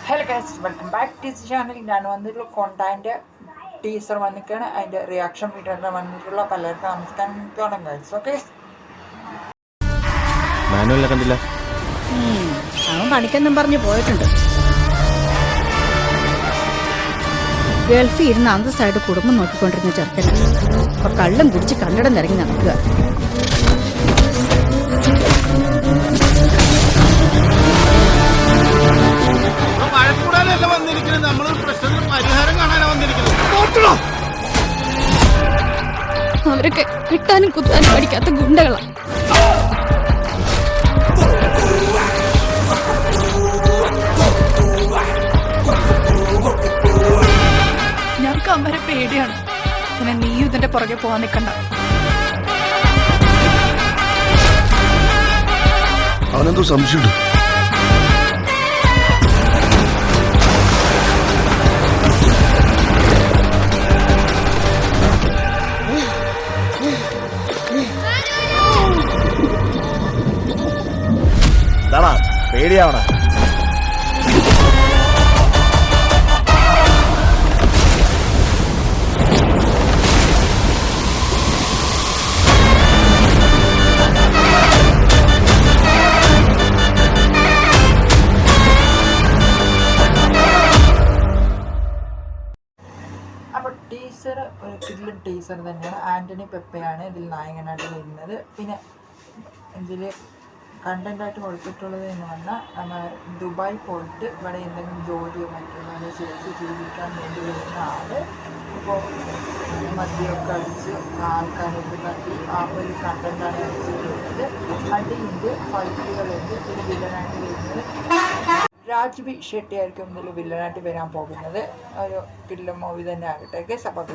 Hello guys, welcome back to this channel. ഞാൻ വന്നിട്ടുള്ള കോണ്ടാൻ്റെ teaser വന്നിട്ടാണ്. അതിൻ്റെ റിയാക്ഷൻ വീഡിയോ വന്നിട്ടുള്ള പലർക്കും നമസ്കാരം ഗൈസ്. ഓക്കെ, കണ്ടില്ല, അവൻ പണിക്കെന്നും പറഞ്ഞു പോയിട്ടുണ്ട്. ഗൾഫിൽ ഇരുന്ന് അന്തസ്സായിട്ട് കുടുംബം നോക്കിക്കൊണ്ടിരുന്ന ചെറുക്കൻ അപ്പൊ കള്ളും കുടിച്ച് കല്ലടം നിറങ്ങി നടക്കുക. അവരൊക്കെ കിട്ടാനും കുത്താനും പഠിക്കാത്ത ഗുണ്ടകളാ. ഞങ്ങൾക്ക് അവരെ പേടിയാണ്. പിന്നെ നീയും ഇതിന്റെ പുറകെ പോവാൻ നിൽക്കണ്ട. അവനെന്തോ സംശയമുണ്ട്. പേടിയാവണ അപ്പോൾ ടീസർ ഒരു കിഡിലൻ ടീസർ തന്നെയാണ്. ആൻ്റണി പെപ്പയാണ് ഇതിൽ നായകനായിട്ട് വരുന്നത്. പിന്നെ ഇതിൽ കണ്ടൻ്റായിട്ട് കൊടുത്തിട്ടുള്ളത് എന്ന് പറഞ്ഞാൽ നമ്മൾ ദുബായ് പോയിട്ട് ഇവിടെ എന്തെങ്കിലും ജോലിയോ മറ്റുള്ളവരെ ചെയ്ത് ജീവിക്കാൻ വേണ്ടി വരുന്ന ആൾ ഇപ്പോൾ മദ്യമൊക്കെ അടിച്ച് ആൾക്കാരൊക്കെ തട്ടി ആ ഒരു കണ്ടൻ്റാണ് അടിച്ചിട്ടുള്ളത്. അടിയുണ്ട്, ഫൈറ്റുകളുണ്ട്. ഇതിൽ വില്ലനായിട്ട് വരുന്നത് രാജ്ബി ഷെട്ടി ആയിരിക്കും ഇതിൽ വില്ലനായിട്ട് വരാൻ പോകുന്നത്. ഒരു കില്ല മൂവി തന്നെ ആകട്ടെ. സപ്പോർട്ട്